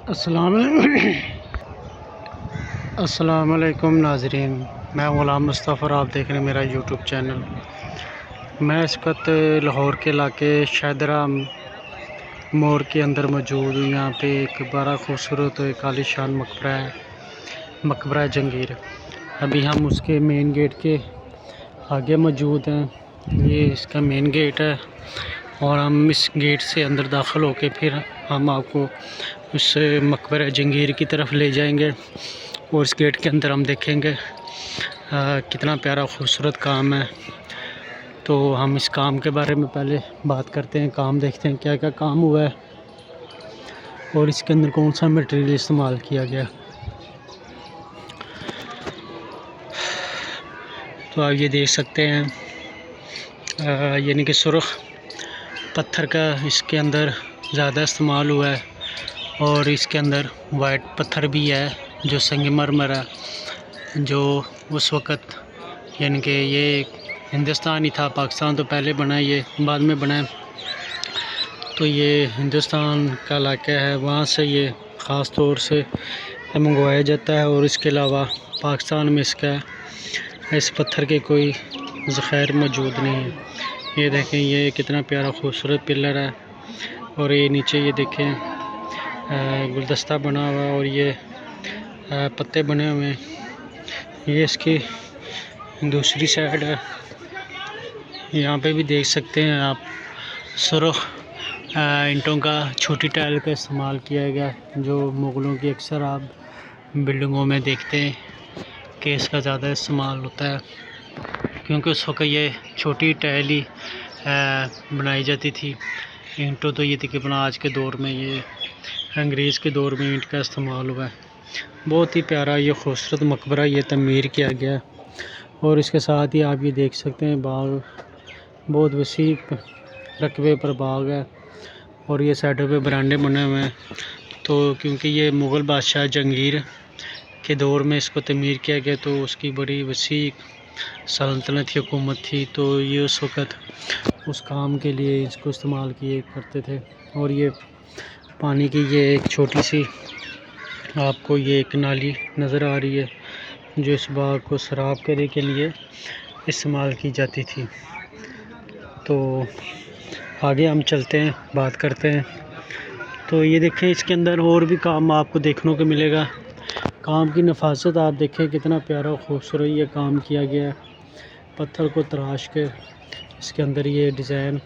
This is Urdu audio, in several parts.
السلام علیکم ناظرین، میں غلام مصطفیٰ، آپ دیکھ رہے ہیں میرا یوٹیوب چینل۔ میں اس وقت لاہور کے علاقے شاہدرہ موڑ کے اندر موجود ہوں۔ یہاں پہ ایک بڑا خوبصورت ایک عالیشان مقبرہ ہے، مقبرہ جنگیر۔ ابھی ہم اس کے مین گیٹ کے آگے موجود ہیں۔ یہ اس کا مین گیٹ ہے اور ہم اس گیٹ سے اندر داخل ہو کے پھر ہم آپ کو اس مقبرہ جنگیر کی طرف لے جائیں گے، اور اس گیٹ کے اندر ہم دیکھیں گے کتنا پیارا خوبصورت کام ہے۔ تو ہم اس کام کے بارے میں پہلے بات کرتے ہیں، کام دیکھتے ہیں کیا کیا کام ہوا ہے اور اس کے اندر کون سا مٹیریل استعمال کیا گیا۔ تو آپ یہ دیکھ سکتے ہیں یعنی کہ سرخ پتھر کا اس کے اندر زیادہ استعمال ہوا ہے، اور اس کے اندر وائٹ پتھر بھی ہے جو سنگ مرمر ہے، جو اس وقت یعنی کہ یہ ہندوستان ہی تھا، پاکستان تو پہلے بنا، یہ بعد میں بنا ہے۔ تو یہ ہندوستان کا علاقہ ہے، وہاں سے یہ خاص طور سے منگوایا جاتا ہے، اور اس کے علاوہ پاکستان میں اس پتھر کے کوئی ذخائر موجود نہیں ہے۔ یہ دیکھیں، یہ کتنا پیارا خوبصورت پلر ہے، اور یہ نیچے یہ دیکھیں گلدستہ بنا ہوا ہے، اور یہ پتے بنے ہوئے ہیں۔ یہ اس کی دوسری سائڈ ہے، یہاں پہ بھی دیکھ سکتے ہیں آپ، سرخ اینٹوں کا چھوٹی ٹائل کا استعمال کیا گیا، جو مغلوں کی اکثر آپ بلڈنگوں میں دیکھتے ہیں کہ اس کا زیادہ استعمال ہوتا ہے، کیونکہ اس وقت یہ چھوٹی ٹائل ہی بنائی جاتی تھی۔ اینٹوں تو یہ تقریباً آج کے دور میں، یہ انگریز کے دور میں اینٹ کا استعمال ہوا ہے۔ بہت ہی پیارا یہ خوبصورت مقبرہ یہ تعمیر کیا گیا ہے، اور اس کے ساتھ ہی آپ یہ دیکھ سکتے ہیں باغ، بہت وسیع رقبے پر باغ ہے، اور یہ سائڈوں پہ برانڈے بنے ہوئے ہیں۔ تو کیونکہ یہ مغل بادشاہ جہانگیر کے دور میں اس کو تعمیر کیا گیا، تو اس کی بڑی وسیع سلطنت کی حکومت تھی، تو یہ اس وقت اس کام کے لیے اس کو استعمال کیے کرتے تھے۔ اور یہ پانی کی یہ ایک چھوٹی سی آپ کو یہ ایک نالی نظر آ رہی ہے، جو اس باغ کو سیراب کرنے کے لیے استعمال کی جاتی تھی۔ تو آگے ہم چلتے ہیں، بات کرتے ہیں۔ تو یہ دیکھیں، اس کے اندر اور بھی کام آپ کو دیکھنے کو ملے گا۔ کام کی نفاست آپ دیکھیں، کتنا پیارا خوبصورت یہ کام کیا گیا ہے۔ پتھر کو تراش کے اس کے اندر یہ ڈیزائن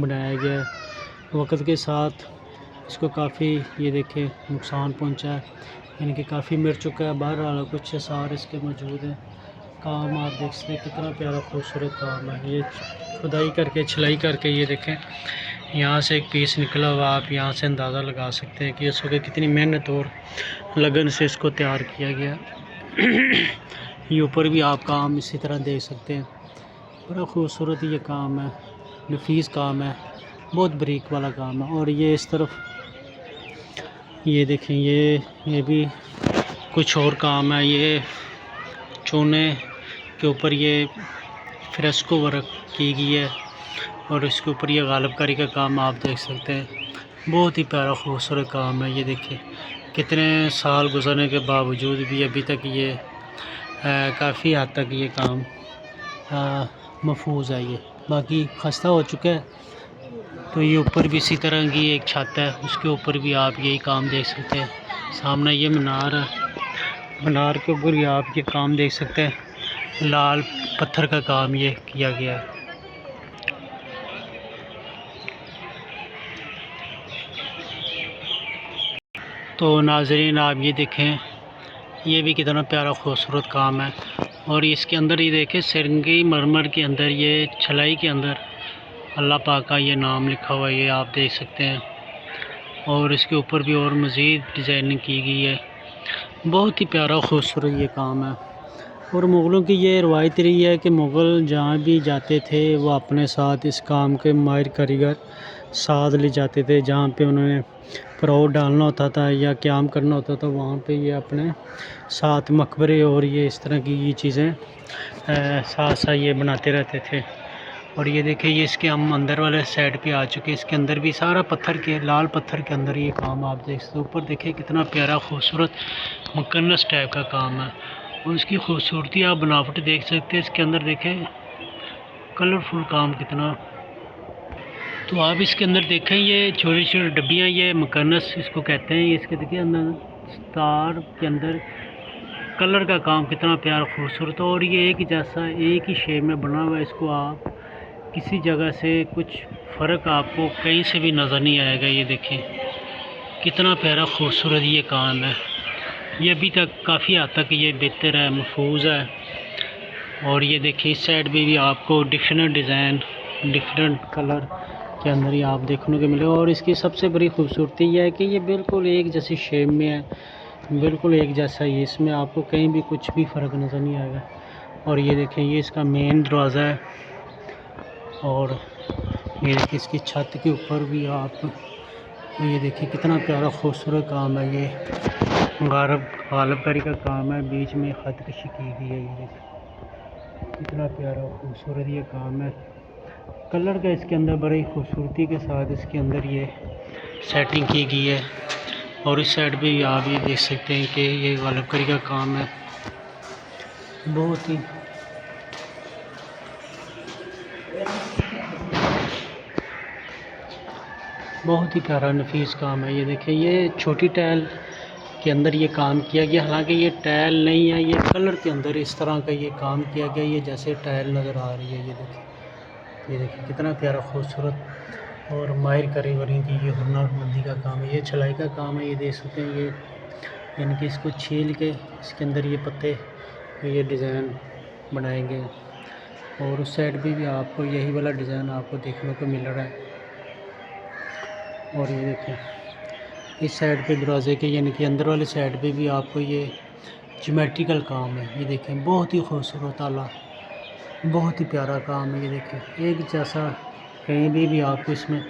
بنایا گیا ہے۔ وقت کے ساتھ اس کو کافی یہ دیکھیں نقصان پہنچا ہے، یعنی کہ کافی مر چکا ہے، بہرحال کچھ آثار اس کے موجود ہیں۔ کام آپ دیکھ سکتے ہیں، کتنا پیارا خوبصورت کام ہے۔ یہ کھدائی کر کے، چھلائی کر کے، یہ دیکھیں یہاں سے ایک پیس نکلا ہوا، آپ یہاں سے اندازہ لگا سکتے ہیں کہ اس وقت کتنی محنت اور لگن سے اس کو تیار کیا گیا۔ یہ اوپر بھی آپ کام اسی طرح دیکھ سکتے ہیں، بڑا خوبصورت یہ کام ہے، نفیس کام ہے، بہت بریک والا کام ہے۔ اور یہ اس طرف یہ دیکھیں، یہ بھی کچھ اور کام ہے۔ یہ چونے کے اوپر یہ فریسکو ورک کی گئی ہے، اور اس کے اوپر یہ غالب کاری کا کام آپ دیکھ سکتے ہیں۔ بہت ہی پیارا خوبصورت کام ہے۔ یہ دیکھیں کتنے سال گزرنے کے باوجود بھی ابھی تک یہ کافی حد تک یہ کام محفوظ ہے۔ یہ باقی خستہ ہو چکا ہے۔ تو یہ اوپر بھی اسی طرح کی ایک چھت ہے، اس کے اوپر بھی آپ یہی کام دیکھ سکتے ہیں۔ سامنے یہ مینار ہے، مینار کے اوپر بھی آپ یہ کام دیکھ سکتے ہیں، لال پتھر کا کام یہ کیا گیا ہے۔ تو ناظرین آپ یہ دیکھیں، یہ بھی کتنا پیارا خوبصورت کام ہے، اور اس کے اندر یہ دیکھیں سرنگی مرمر کے اندر، یہ چھلائی کے اندر اللہ پاک کا یہ نام لکھا ہوا ہے، یہ آپ دیکھ سکتے ہیں، اور اس کے اوپر بھی اور مزید ڈیزائننگ کی گئی ہے۔ بہت ہی پیارا خوبصورت یہ کام ہے۔ اور مغلوں کی یہ روایت رہی ہے کہ مغل جہاں بھی جاتے تھے وہ اپنے ساتھ اس کام کے ماہر کاریگر ساتھ لے جاتے تھے، جہاں پہ انہوں نے پراؤ ڈالنا ہوتا تھا یا قیام کرنا ہوتا تھا، وہاں پہ یہ اپنے ساتھ مقبرے اور یہ اس طرح کی یہ چیزیں ساتھ ساتھ یہ بناتے رہتے تھے۔ اور یہ دیکھیں یہ اس کے ہم اندر والے سائڈ پہ آ چکے، اس کے اندر بھی سارا پتھر کے لال پتھر کے اندر یہ کام آپ دیکھ سکتے، اوپر دیکھیں کتنا پیارا خوبصورت مکنس ٹائپ کا کام ہے، اور اس کی خوبصورتی آپ بناوٹ دیکھ سکتے ہیں، اس کے اندر دیکھیں کلرفل کام کتنا۔ تو آپ اس کے اندر دیکھیں یہ چھوٹی چھوٹی ڈبیاں، یہ مکنس اس کو کہتے ہیں، یہ اس کے دیکھیں اندر ستار کے اندر کلر کا کام کتنا پیارا خوبصورت، اور یہ ایک جیسا ایک ہی شیپ میں بنا ہوا ہے، اس کو آپ کسی جگہ سے کچھ فرق آپ کو کہیں سے بھی نظر نہیں آئے گا۔ یہ دیکھیں کتنا پیارا خوبصورت یہ کام ہے، یہ ابھی تک کافی حد تک یہ بہتر ہے، محفوظ ہے۔ اور یہ دیکھیں اس سائڈ پہ بھی آپ کو ڈفرینٹ ڈیزائن ڈفرینٹ کلر کے اندر ہی آپ دیکھنے کو ملے، اور اس کی سب سے بڑی خوبصورتی یہ ہے کہ یہ بالکل ایک جیسی شیپ میں ہے، بالکل ایک جیسا ہی، اس میں آپ کو کہیں بھی کچھ بھی فرق نظر نہیں آئے گا۔ اور یہ دیکھیں یہ اس کا مین دروازہ ہے، اور یہ دیکھیں اس کی چھت کے اوپر بھی آپ یہ دیکھیں کتنا پیارا خوبصورت کام ہے، یہ غالب کاری کا کام ہے، بیچ میں خط کشی کی گئی ہے، یہ دیکھیں کتنا پیارا خوبصورت یہ کام ہے، کلر کا اس کے اندر بڑی خوبصورتی کے ساتھ اس کے اندر یہ سیٹنگ کی گئی ہے۔ اور اس سائڈ پہ بھی آپ یہ دیکھ سکتے ہیں کہ یہ غالب کاری کا کام ہے، بہت ہی پیارا نفیس کام ہے۔ یہ دیکھیں یہ چھوٹی ٹائل کے اندر یہ کام کیا گیا، حالانکہ یہ ٹائل نہیں ہے، یہ کلر کے اندر اس طرح کا یہ کام کیا گیا، یہ جیسے ٹائل نظر آ رہی ہے۔ یہ دیکھیں کتنا پیارا خوبصورت اور ماہر کاریگری کی یہ ہنر مندی کا کام ہے، یہ چھلائی کا کام ہے۔ یہ دیکھ سکتے ہیں یہ یعنی کہ اس کو چھیل کے اس کے اندر یہ پتے یہ ڈیزائن بنائے گئے، اور اس سائڈ پہ بھی آپ کو یہی والا ڈیزائن آپ کو دیکھنے کو مل رہا ہے۔ اور یہ دیکھیں اس سائڈ پہ دروازے کے یعنی کہ اندر والی سائڈ پہ بھی آپ کو یہ جیومیٹریکل کام ہے، یہ دیکھیں بہت ہی خوبصورت اعلیٰ، بہت ہی پیارا کام ہے۔ یہ دیکھیں ایک جیسا کہیں بھی آپ کو اس میں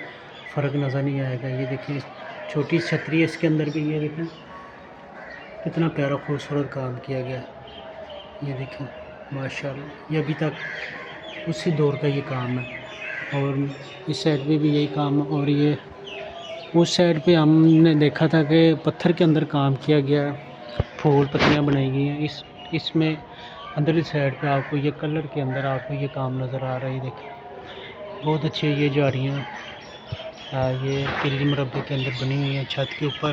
فرق نظر نہیں آئے گا۔ یہ دیکھیں چھوٹی چھتری ہے اس کے اندر بھی، یہ دیکھیں کتنا پیارا خوبصورت کام کیا گیا، یہ دیکھیں ماشاءاللہ، یہ ابھی تک اسی دور کا یہ کام ہے۔ اور اس سائڈ پہ بھی یہی کام ہے، اور یہ اس سائڈ پہ ہم نے دیکھا تھا کہ پتھر کے اندر کام کیا گیا، پھول پتیاں بنائی گئی ہیں، اس میں اندرلی سائڈ پہ آپ کو یہ کلر کے اندر آپ کو یہ کام نظر آ رہا ہے۔ یہ دیکھیں بہت اچھے یہ جاریاں یہ تیلی مربع کے اندر بنی ہوئی ہیں، چھت کے اوپر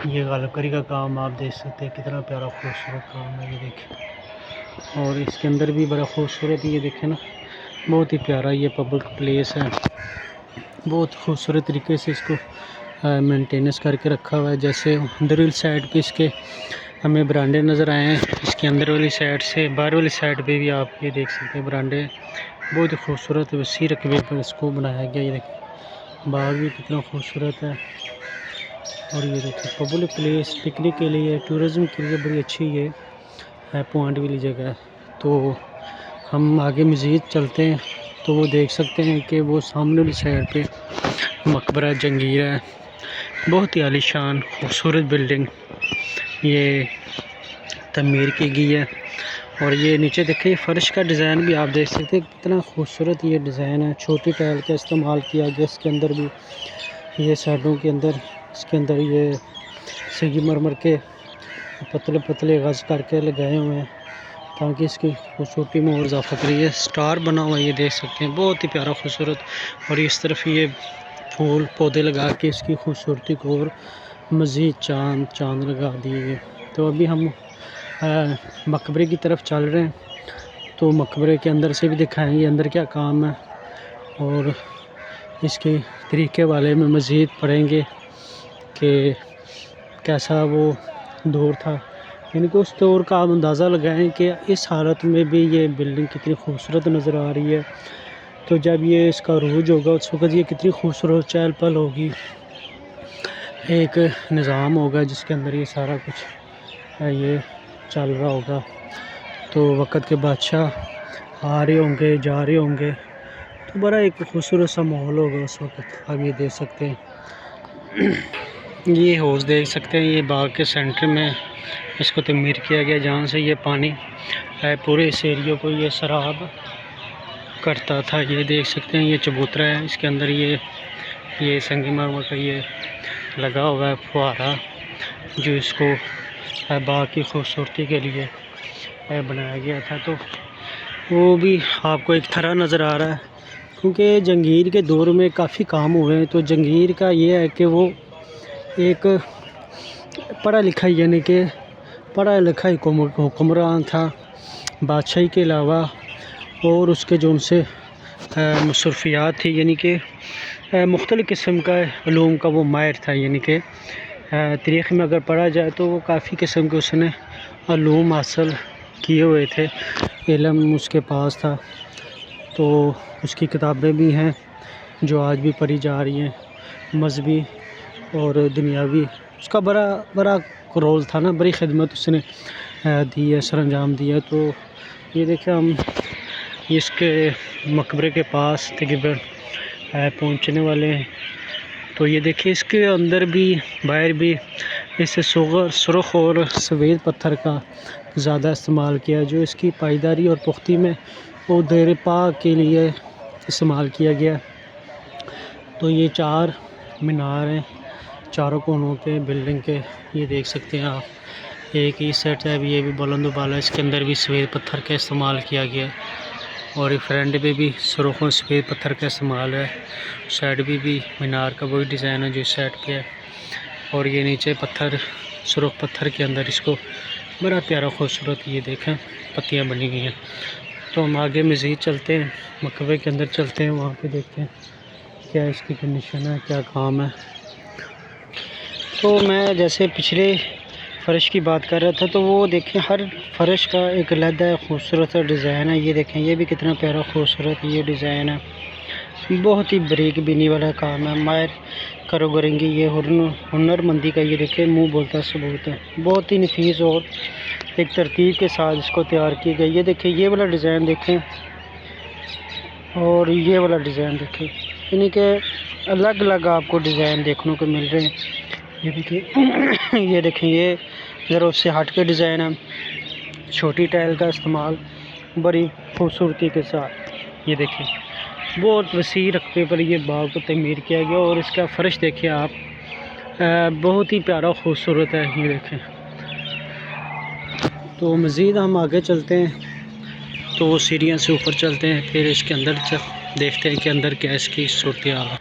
یہ غالب کاری کا کام آپ دیکھ سکتے ہیں، کتنا پیارا خوبصورت کام ہے۔ یہ دیکھیں اور اس کے اندر بھی بڑا خوبصورت، یہ دیکھیں نا بہت ہی پیارا یہ پبلک پلیس ہے، بہت خوبصورت طریقے سے اس کو مینٹیننس کر کے رکھا ہوا ہے۔ جیسے اندر والی سائڈ پہ اس کے ہمیں برانڈے نظر آئے ہیں، اس کے اندر والی سائڈ سے باہر والی سائڈ پہ بھی آپ یہ دیکھ سکتے ہیں برانڈے، بہت ہی خوبصورت وسیع رقبے پر اس کو بنایا گیا۔ یہ دیکھیں باغ بھی کتنا خوبصورت ہے، اور یہ دیکھیں پبلک پلیس پکنک کے لیے ٹورزم کے لیے بڑی اچھی یہ ہے پوائنٹ والی جگہ ہے۔ تو ہم آگے مزید چلتے ہیں تو وہ دیکھ سکتے ہیں کہ وہ سامنے والی سائڈ پہ مقبرہ جنگیر ہے، بہت ہی عالی شان خوبصورت بلڈنگ یہ تعمیر کی گئی ہے۔ اور یہ نیچے دیکھیں فرش کا ڈیزائن بھی آپ دیکھ سکتے ہیں، کتنا خوبصورت یہ ڈیزائن ہے، چھوٹی ٹائل کا استعمال کیا گیا اس کے اندر بھی، یہ سائڈوں کے اندر اس کے اندر یہ سنگ مرمر کے پتلے پتلے غز کر کے لگائے ہوئے ہیں تاکہ اس کی خوبصورتی میں اور اضافہ کرے۔ یہ سٹار بنا ہوا ہے، یہ دیکھ سکتے ہیں بہت ہی پیارا خوبصورت، اور اس طرف یہ پھول پودے لگا کے اس کی خوبصورتی کو اور مزید چاند لگا دیے گئے۔ تو ابھی ہم مقبرے کی طرف چل رہے ہیں، تو مقبرے کے اندر سے بھی دکھائیں گے اندر کیا کام ہے، اور اس کے طریقے والے میں مزید پڑھیں گے کہ کیسا وہ دور تھا، یعنی کہ اس دور کا آپ اندازہ لگائیں کہ اس حالت میں بھی یہ بلڈنگ کتنی خوبصورت نظر آ رہی ہے۔ تو جب یہ اس کا عروج ہوگا اس وقت یہ کتنی خوبصورت چہل پہل ہوگی، ایک نظام ہوگا جس کے اندر یہ سارا کچھ یہ چل رہا ہوگا، تو وقت کے بادشاہ آ رہے ہوں گے جا رہے ہوں گے، تو بڑا ایک خوبصورت سا ماحول ہوگا اس وقت۔ آپ یہ دیکھ سکتے ہیں یہ حوض دیکھ سکتے ہیں، یہ باغ کے سینٹر میں اس کو تعمیر کیا گیا، جہاں سے یہ پانی پورے اس ایریے کو یہ سراب کرتا تھا۔ یہ دیکھ سکتے ہیں یہ چبوترا ہے، اس کے اندر یہ سنگ مرمر کا یہ لگا ہوا ہے فوارہ، جو اس کو باغ کی خوبصورتی کے لیے بنایا گیا تھا۔ تو وہ بھی آپ کو ایک تھرا نظر آ رہا ہے، کیونکہ جہانگیر کے دور میں کافی کام ہوئے ہیں۔ تو جہانگیر کا یہ ہے کہ وہ ایک پڑھا لکھا یعنی کہ پڑھا لکھا حکمران تھا، بادشاہی کے علاوہ اور اس کے جو ان سے مصروفیات تھی، یعنی کہ مختلف قسم کا علوم کا وہ ماہر تھا۔ یعنی کہ تاریخ میں اگر پڑھا جائے تو وہ کافی قسم کے اس نے علوم حاصل کیے ہوئے تھے، علم اس کے پاس تھا۔ تو اس کی کتابیں بھی ہیں جو آج بھی پڑھی جا رہی ہیں، مذہبی اور دنیاوی۔ اس کا بڑا رول تھا نا، بڑی خدمت اس نے دی ہے، سر انجام دیا۔ تو یہ دیکھیں ہم اس کے مقبرے کے پاس تقریباً پہنچنے والے ہیں۔ تو یہ دیکھیں اس کے اندر بھی باہر بھی اس سے سرخ اور سفید پتھر کا زیادہ استعمال کیا، جو اس کی پائیداری اور پختی میں وہ دیر پاک کے لیے استعمال کیا گیا۔ تو یہ 4 مینار ہیں چاروں کونوں کے بلڈنگ کے، یہ دیکھ سکتے ہیں آپ۔ ایک ہی سیٹ ہے، یہ بھی بلند و بالا، اس کے اندر بھی سفید پتھر کا استعمال کیا گیا، اور یہ فرنٹ پہ بھی سرخ اور سفید پتھر کا استعمال ہے۔ سائڈ بھی مینار کا وہی ڈیزائن ہے جو اس سائڈ پہ ہے، اور یہ نیچے پتھر سرخ پتھر کے اندر اس کو بڑا پیارا خوبصورت یہ دیکھیں پتیاں بنی ہوئی ہیں۔ تو ہم آگے مزید چلتے ہیں، مقبرے کے اندر چلتے ہیں، وہاں پہ دیکھتے ہیں کیا اس کی کنڈیشن ہے، کیا کام ہے۔ تو میں جیسے پچھلے فرش کی بات کر رہا تھا، تو وہ دیکھیں ہر فرش کا ایک علیحدہ خوبصورت ڈیزائن ہے۔ یہ دیکھیں یہ بھی کتنا پیارا خوبصورت یہ ڈیزائن ہے، بہت ہی باریک بینی والا کام ہے، ماہر کاروگرنگی، یہ ہنر مندی کا یہ دیکھیں منہ بولتا ثبوت ہے۔ بہت ہی نفیس اور ایک ترتیب کے ساتھ اس کو تیار کی گئی۔ یہ دیکھیں یہ والا ڈیزائن دیکھیں، اور یہ والا ڈیزائن دیکھیں، یعنی کہ الگ الگ آپ کو ڈیزائن دیکھنے کو مل رہے ہیں۔ یہ دیکھیں یہ دیکھیں یہ ذرا اس سے ہٹ کے ڈیزائن ہے، چھوٹی ٹائل کا استعمال بڑی خوبصورتی کے ساتھ۔ یہ دیکھیں بہت وسیع رقبے پر یہ باغ کو تعمیر کیا گیا، اور اس کا فرش دیکھیں آپ، بہت ہی پیارا خوبصورت ہے۔ یہ دیکھیں تو مزید ہم آگے چلتے ہیں، تو وہ سیڑھیاں سے اوپر چلتے ہیں، پھر اس کے اندر دیکھتے ہیں کہ اندر کیا اس کی صورتحال ہے۔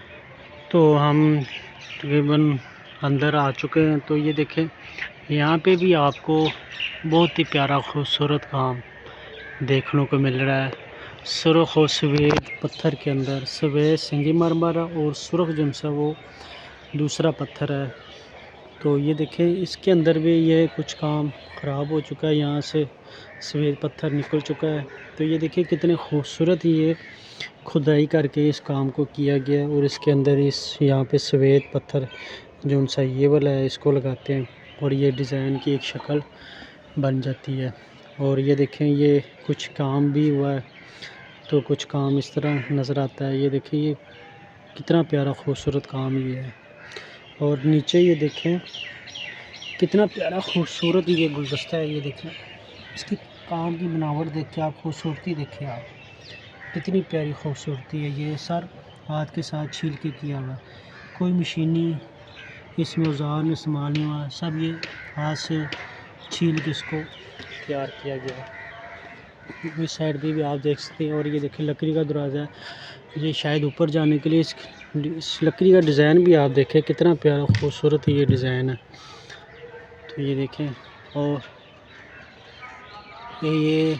تو ہم تقریباً اندر آ چکے ہیں۔ تو یہ دیکھیں یہاں پہ بھی آپ کو بہت ہی پیارا خوبصورت کام دیکھنے کو مل رہا ہے، سرخ اور سفید پتھر کے اندر سفید سنگ مرمر اور سرخ جن سا وہ دوسرا پتھر ہے۔ تو یہ دیکھیں اس کے اندر بھی یہ کچھ کام خراب ہو چکا ہے، یہاں سے سفید پتھر نکل چکا ہے۔ تو یہ دیکھیں کتنے خوبصورت یہ کھدائی کر کے اس کام کو کیا گیا، اور اس کے اندر یہاں پہ سفید پتھر جو ان سا یہ والا ہے اس کو لگاتے ہیں، اور یہ ڈیزائن کی ایک شکل بن جاتی ہے۔ اور یہ دیکھیں یہ کچھ کام بھی ہوا ہے، تو کچھ کام اس طرح نظر آتا ہے۔ یہ دیکھیں یہ کتنا پیارا خوبصورت کام یہ ہے، اور نیچے یہ دیکھیں کتنا پیارا خوبصورت یہ گلدستہ ہے۔ یہ دیکھیں اس کی کام کی بناوٹ دیکھ کے آپ، خوبصورتی دیکھیں آپ، کتنی پیاری خوبصورتی ہے۔ یہ سر ہاتھ کے ساتھ چھیل کے کیا ہوا، کوئی مشینی اس میں اوزار میں استعمال نہیں ہوا، سب یہ ہاتھ سے چھیل کے اس کو تیار کیا گیا ہے۔ اس سائڈ بھی آپ دیکھ سکتے ہیں، اور یہ دیکھیں لکڑی کا دروازہ ہے، یہ شاید اوپر جانے کے لیے اس لکڑی کا ڈیزائن بھی آپ دیکھیں کتنا پیارا خوبصورت یہ ڈیزائن ہے۔ تو یہ دیکھیں، اور یہ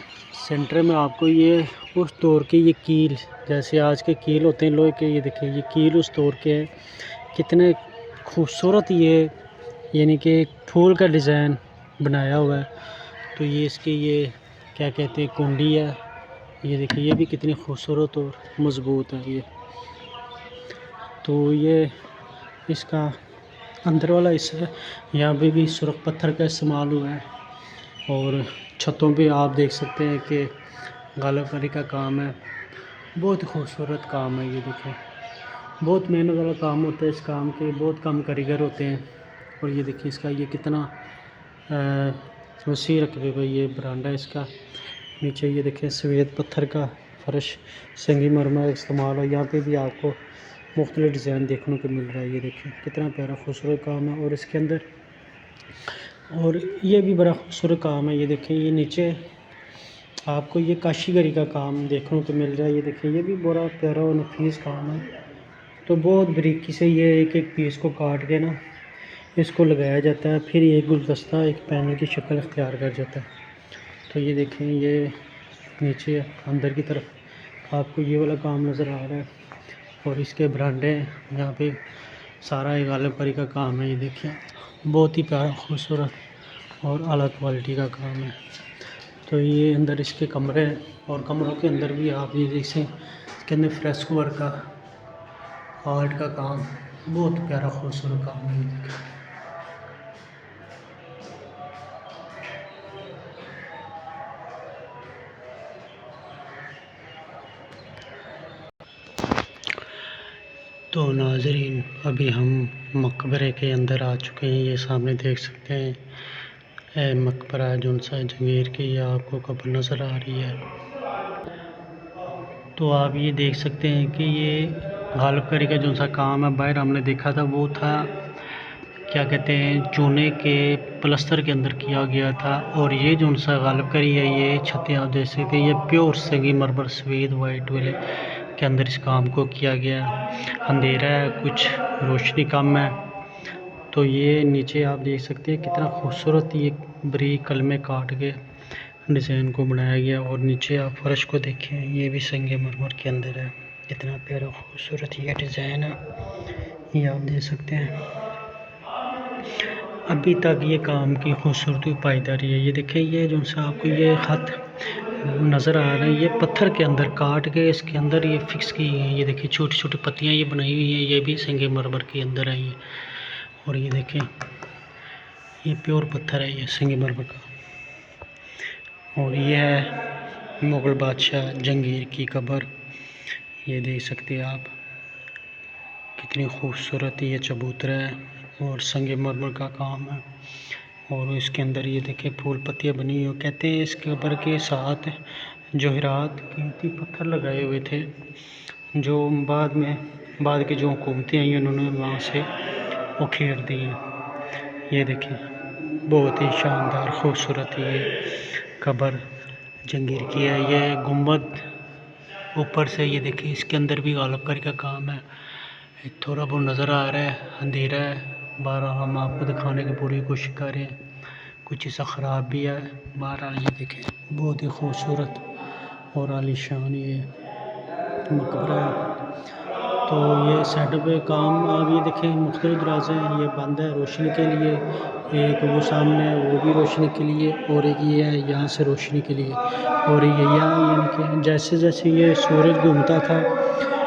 سینٹر میں آپ کو یہ اس دور کے یہ کیل، جیسے آج کے کیل ہوتے ہیں لوہے کے، یہ دیکھیں یہ کیل اس دور کے ہیں، کتنے خوبصورت یہ یعنی کہ ایک پھول کا ڈیزائن بنایا ہوا ہے۔ تو یہ اس کی یہ کیا کہتے ہیں کنڈی ہے، یہ دیکھیں یہ بھی کتنی خوبصورت اور مضبوط ہے یہ۔ تو یہ اس کا اندر والا حصہ ہے، یہاں پہ بھی سرخ پتھر کا استعمال ہوا ہے، اور چھتوں پہ آپ دیکھ سکتے ہیں کہ غالب کاری کا کام ہے، بہت خوبصورت کام ہے۔ یہ دیکھیں بہت محنت والا کام ہوتا ہے اس کام کے، بہت کم کاریگر ہوتے ہیں۔ اور یہ دیکھیں اس کا یہ کتنا وسیع رقبے پہ یہ برانڈا ہے اس کا، نیچے یہ دیکھیں سفید پتھر کا فرش سنگی مرمر استعمال ہو. یہاں پہ بھی آپ کو مختلف ڈیزائن دیکھنے کو مل رہا ہے. یہ دیکھیں کتنا پیارا خوبصورت کام ہے. اور اس کے اندر اور یہ بھی بڑا خوبصورت کام ہے. یہ دیکھیں یہ نیچے آپ کو یہ کاشی گری کا کام دیکھنے کو مل رہا ہے. یہ دیکھیں یہ بھی بڑا پیارا اور نفیس کام ہے. تو بہت باریکی سے یہ ایک ایک پیس کو کاٹ کے نا اس کو لگایا جاتا ہے. پھر یہ گلدستہ ایک پینل کی شکل اختیار کر جاتا ہے. تو یہ دیکھیں یہ نیچے اندر کی طرف آپ کو یہ والا کام نظر آ رہا ہے. اور اس کے برانڈے یہاں پہ سارا ایک غالب کاری کا کام ہے. یہ دیکھیں بہت ہی پیارا خوبصورت اور اعلیٰ کوالٹی کا کام ہے. تو یہ اندر اس کے کمرے اور کمروں کے اندر بھی آپ یہ دیکھ سکیں اس کے اندر فریسکو ورک کا آرٹ کا کام بہت پیارا خوبصورت کام ہے. یہ دیکھیں تو ناظرین ابھی ہم مقبرے کے اندر آ چکے ہیں. یہ سامنے دیکھ سکتے ہیں مقبرہ جون سا جہانگیر کی یہ آپ کو قبر نظر آ رہی ہے. تو آپ یہ دیکھ سکتے ہیں کہ یہ غالب کاری کا جون سا کام ہے. باہر ہم نے دیکھا تھا وہ تھا کیا کہتے ہیں چونے کے پلستر کے اندر کیا گیا تھا. اور یہ جون سا غالب کاری ہے یہ چھتیں آپ دیکھ سکتے ہیں یہ پیور سنگی مرمر سفید وائٹ والے کے اندر اس کام کو کیا گیا. اندھیرا ہے کچھ روشنی کم ہے. تو یہ نیچے آپ دیکھ سکتے ہیں کتنا خوبصورت یہ بریک قلمیں کاٹ کے ڈیزائن کو بنایا گیا. اور نیچے آپ فرش کو دیکھیں یہ بھی سنگ مرمر کے اندر ہے. اتنا پیارا خوبصورت یہ ڈیزائن ہے یہ آپ دیکھ سکتے ہیں. ابھی تک یہ کام کی خوبصورتی پائیداری ہے. یہ دیکھیں یہ جو سا آپ کو یہ خط نظر آ رہا ہے یہ پتھر کے اندر کاٹ کے اس کے اندر یہ فکس کی ہیں. یہ دیکھیں چھوٹی چھوٹی پتیاں یہ بنائی ہوئی ہیں یہ بھی سنگ مرمر کے اندر ہے. اور یہ دیکھیں یہ پیور پتھر ہے یہ سنگ مرمر کا. اور یہ ہے مغل بادشاہ جہانگیر کی قبر. یہ دیکھ سکتے ہیں آپ کتنی خوبصورت یہ چبوترا ہے اور سنگ مرمر کا کام ہے. اور اس کے اندر یہ دیکھیں پھول پتیاں بنی ہوئی. کہتے ہیں اس قبر کے ساتھ جوہرات قیمتی پتھر لگائے ہوئے تھے جو بعد کی جو حکومتیں آئیں انہوں نے وہاں سے اکھیڑ دی ہیں. یہ دیکھیں بہت ہی شاندار خوبصورت یہ قبر جہانگیر کی ہے. یہ گنبد اوپر سے یہ دیکھیں اس کے اندر بھی غالب کاری کا کام ہے. تھوڑا بہت نظر آ رہا ہے اندھیرا ہے. بہرحال ہم آپ کو دکھانے کی پوری کوشش کر رہے ہیں. کچھ حصہ خراب بھی ہے. بہرحال یہ دیکھیں بہت ہی خوبصورت اور عالی شان یہ مقبرہ ہے. تو یہ سیٹ اپ کام آپ یہ دیکھیں مختلف دروازے ہیں یہ بند ہے روشنی کے لیے. ایک وہ سامنے ہے وہ بھی روشنی کے لیے. اور ایک یہ ہے یہاں سے روشنی کے لیے. اور یہ یعنی کہ جیسے جیسے یہ سورج گھومتا تھا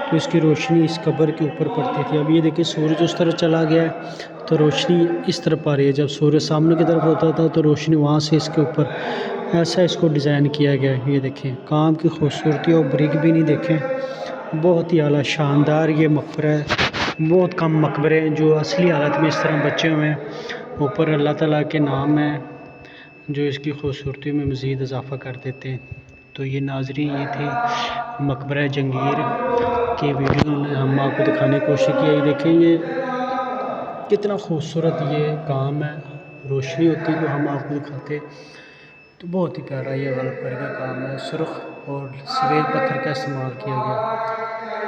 تو اس کی روشنی اس قبر کے اوپر پڑتی تھی. اب یہ دیکھیں سورج اس طرف چلا گیا ہے تو روشنی اس طرف آ رہی ہے. جب سورج سامنے کی طرف ہوتا تھا تو روشنی وہاں سے اس کے اوپر ایسا اس کو ڈیزائن کیا گیا ہے. یہ دیکھیں کام کی خوبصورتی اور بریک بھی نہیں دیکھیں بہت ہی اعلیٰ شاندار یہ مقبرہ ہے. بہت کم مقبرے ہیں جو اصلی حالت میں اس طرح بچے ہوئے ہیں. اوپر اللہ تعالیٰ کے نام ہیں جو اس کی خوبصورتی میں مزید اضافہ کر دیتے ہیں. تو یہ ناظرین یہ تھی مقبرہ جہانگیر کی ویڈیو ہم آپ کو دکھانے کی کوشش کی. یہ دیکھیں یہ کتنا خوبصورت یہ کام ہے. روشنی ہوتی تو ہم آپ کو دکھاتے. تو بہت ہی پیارا یہ غالب کاری کا کام ہے. سرخ اور سفید پتھر کا استعمال کیا گیا.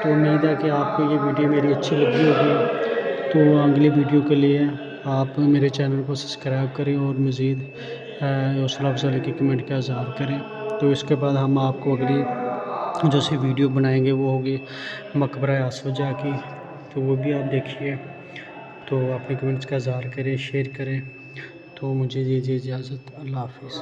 تو امید ہے کہ آپ کو یہ ویڈیو میری اچھی لگی ہوگی. تو اگلی ویڈیو کے لیے آپ میرے چینل کو سبسکرائب کریں اور مزید حوصلہ افزائی کی کمنٹ کا اظہار کریں. تو اس کے بعد ہم آپ کو اگلی جو سی ویڈیو بنائیں گے وہ ہوگی مقبرہ آسوجا کی. تو وہ بھی آپ دیکھیے. تو اپنے کمنٹس کا اظہار کریں شیئر کریں. تو مجھے دیجیے اجازت. اللہ حافظ.